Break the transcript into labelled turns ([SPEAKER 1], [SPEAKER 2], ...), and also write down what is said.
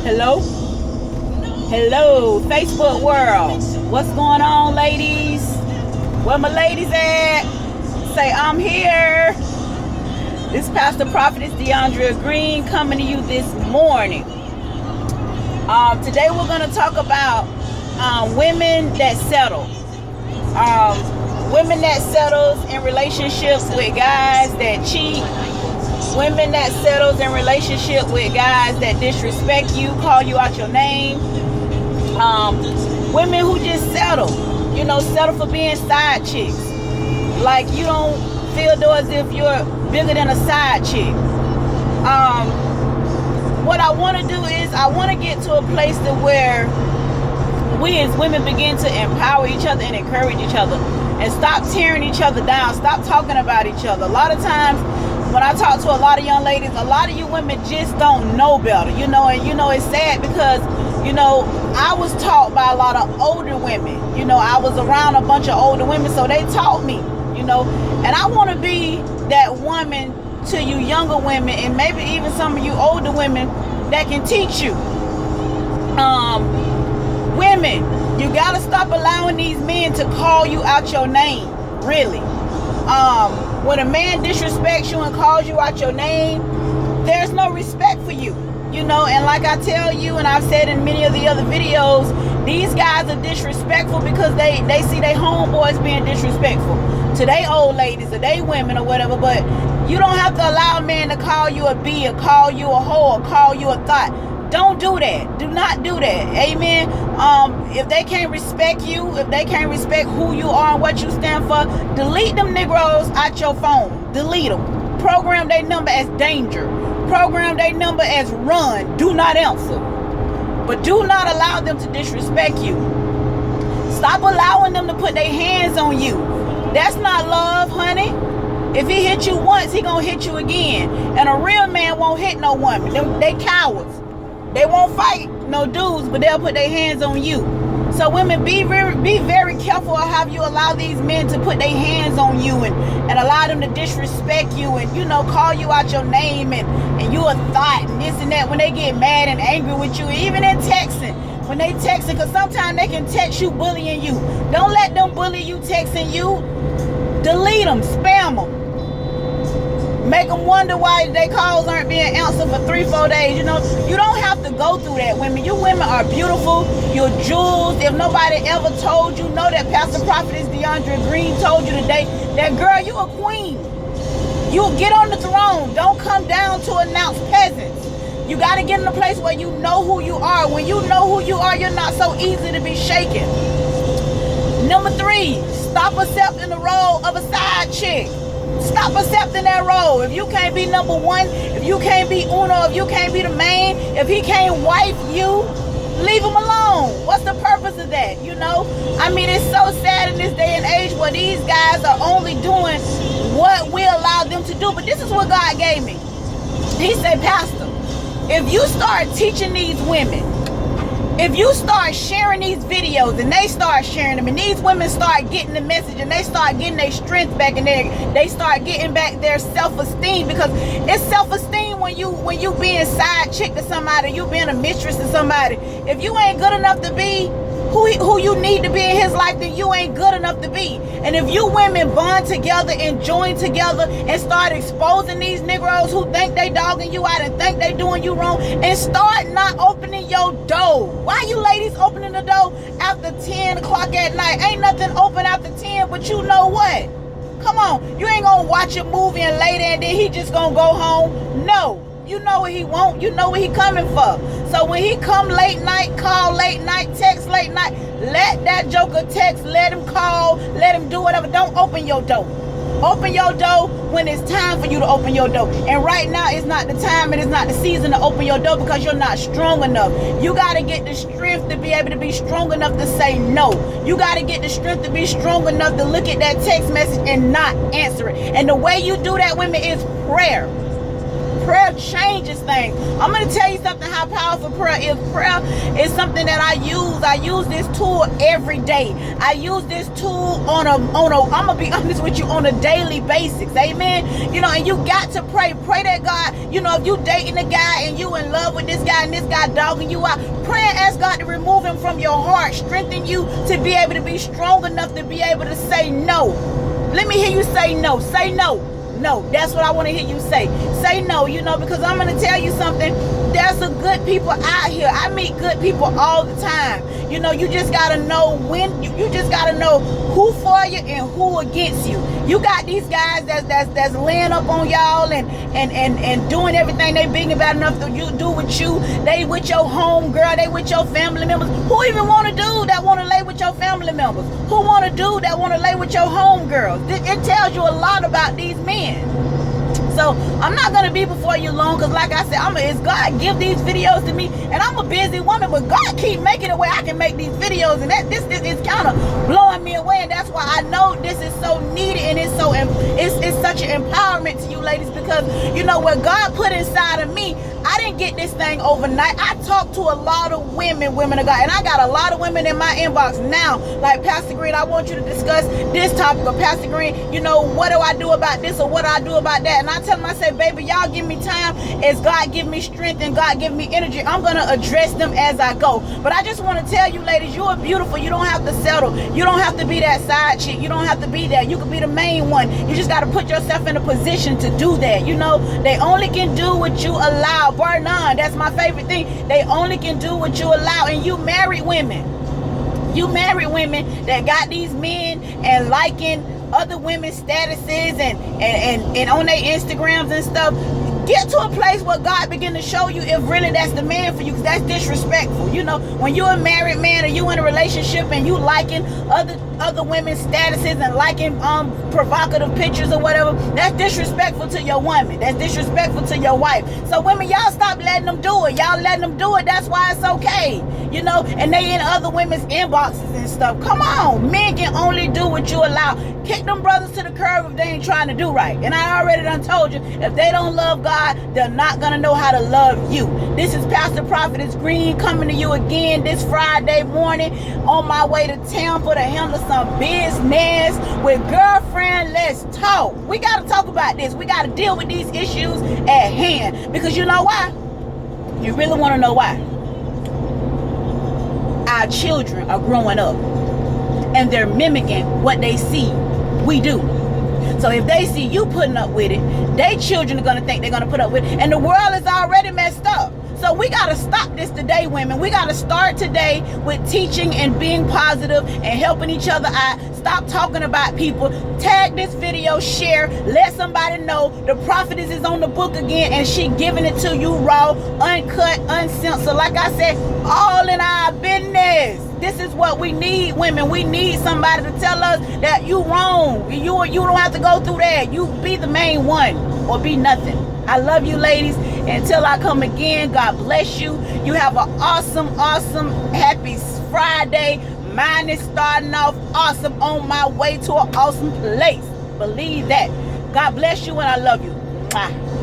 [SPEAKER 1] Hello? Hello, Facebook world. What's going on, ladies? Where my ladies at? Say, I'm here. This Pastor Prophetess Deandra Green coming to you this morning. Today we're going to talk about women that settle. Women that settles in relationships with guys that cheat. Women that settles in relationship with guys that disrespect you, call you out your name. Women who just settle, settle for being side chicks. Like you don't feel though as if you're bigger than a side chick. What I want to do is I want to get to a place to where we as women begin to empower each other and encourage each other and stop tearing each other down, stop talking about each other. A lot of times when I talk to a lot of young ladies, a lot of you women just don't know better, and it's sad because, I was taught by a lot of older women. I was around a bunch of older women, so they taught me, and I want to be that woman to you younger women and maybe even some of you older women that can teach you. Women, you gotta stop allowing these men to call you out your name, really. When a man disrespects you and calls you out your name, there's no respect for you, and like I tell you and I've said in many of the other videos, these guys are disrespectful because they see their homeboys being disrespectful to their old ladies or they women or whatever. But you don't have to allow a man to call you a B or call you a hoe or call you a thought. Don't do that. Do not do that. Amen. If they can't respect you, if they can't respect who you are and what you stand for, delete them Negroes out your phone. Delete them. Program their number as danger. Program their number as run. Do not answer. But do not allow them to disrespect you. Stop allowing them to put their hands on you. That's not love, honey. If he hit you once, he gonna hit you again. And a real man won't hit no woman. They cowards. They won't fight no dudes, but they'll put their hands on you. So women, be very careful of how you allow these men to put their hands on you and allow them to disrespect you and, call you out your name and you a thought and this and that when they get mad and angry with you, even in texting. When they texting, because sometimes they can text you bullying you. Don't let them bully you texting you. Delete them, spam them. Make them wonder why their calls aren't being answered for 3-4 days. You don't have to go through that, women. You women are beautiful. You're jewels. If nobody ever told you, know that Pastor Prophetess Deandra Green told you today that, girl, you a queen. You get on the throne. Don't come down to announce peasants. You got to get in a place where you know who you are. When you know who you are, you're not so easy to be shaken. Number 3, stop accepting the role of a side chick. Stop accepting that role. If you can't be number 1, if you can't be uno, if you can't be the man, if he can't wife you, leave him alone. What's the purpose of that? It's so sad in this day and age where these guys are only doing what we allow them to do. But this is what God gave me. He said, Pastor, if you start teaching these women, if you start sharing these videos and they start sharing them and these women start getting the message and they start getting their strength back and they start getting back their self-esteem, because it's self-esteem when you being side chick to somebody, you being a mistress to somebody. If you ain't good enough to be who you need to be in his life, then you ain't good enough to be. And if you women bond together and join together and start exposing these Negroes who think they dogging you out and think they doing you wrong, and start not opening your door. Why you ladies opening the door after 10 o'clock at night? Ain't nothing open after 10, but you know what? Come on, you ain't gonna watch a movie and later and then he just gonna go home. No. You know what he want. You know what he coming for. So when he come late night, call late night, text late night, let that joker text, let him call, let him do whatever. Don't open your door. Open your door when it's time for you to open your door. And right now it's not the time and it's not the season to open your door because you're not strong enough. You got to get the strength to be able to be strong enough to say no. You got to get the strength to be strong enough to look at that text message and not answer it. And the way you do that, women, is prayer. Prayer changes things. I'm going to tell you something how powerful prayer is. Prayer is something that I use. I use this tool every day. I use this tool I'm going to be honest with you, on a daily basis. Amen. And you got to pray. Pray that God, if you dating a guy and you in love with this guy and this guy dogging you out, pray and ask God to remove him from your heart, strengthen you to be able to be strong enough to be able to say no. Let me hear you say no. Say no. No, that's what I want to hear you say. Say no, because I'm going to tell you something. There's some good people out here. I meet good people all the time. You just got to know when, you just got to know who for you and who against you. You got these guys that's laying up on y'all and doing everything they big about enough to you do with you. They with your home girl, they with your family members. Who even want to do that want to lay with your family members? Who want to do that want to lay with your home girls? It tells you a lot about these men. So I'm not going to be before you long, because like I said, it's God give these videos to me, and I'm a busy woman, but God keep making a way I can make these videos, and this is kind of blowing me away, and that's why I know this is so needed, and it's such an empowerment to you ladies, because what God put inside of me, I didn't get this thing overnight. I talked to a lot of women of God, and I got a lot of women in my inbox now, like, Pastor Green, I want you to discuss this topic, or Pastor Green, what do I do about this, or what do I do about that? And I tell them, I say, baby, y'all give me time. As God give me strength and God give me energy, I'm going to address them as I go. But I just want to tell you ladies, you are beautiful. You don't have to settle. You don't have to be that side chick. You don't have to be that. You can be the main one. You just got to put yourself in a position to do that. They only can do what you allow. Bar none. That's my favorite thing. They only can do what you allow. And you married women. You married women that got these men and liking other women's statuses and on their Instagrams and stuff. Get to a place where God begin to show you if really that's the man for you, because that's disrespectful. When you're a married man or you in a relationship and you liking other women's statuses and liking provocative pictures or whatever, that's disrespectful to your woman. That's disrespectful to your wife. So women, y'all stop letting them do it. Y'all letting them do it. That's why it's okay. And they in other women's inboxes and stuff. Come on. Men can only do what you allow. Kick them brothers to the curb if they ain't trying to do right. And I already done told you, if they don't love God, they're not going to know how to love you. This is Pastor Prophetess Green coming to you again this Friday morning on my way to Tampa to handle some business with Girlfriend Let's Talk. We got to talk about this. We got to deal with these issues at hand. Because you know why? You really want to know why? Our children are growing up and they're mimicking what they see we do. So if they see you putting up with it, their children are going to think they're going to put up with it. And the world is already messed up. So we got to stop this today, women. We got to start today with teaching and being positive and helping each other out. Stop talking about people. Tag this video, share, let somebody know the prophetess is on the book again, and she giving it to you raw, uncut, uncensored. Like I said, all in our business. This is what we need, women. We need somebody to tell us that you wrong. You don't have to go through that. You be the main one or be nothing. I love you, ladies. Until I come again, God bless you. You have an awesome, awesome, happy Friday. Mine is starting off awesome on my way to an awesome place. Believe that. God bless you and I love you. Mwah.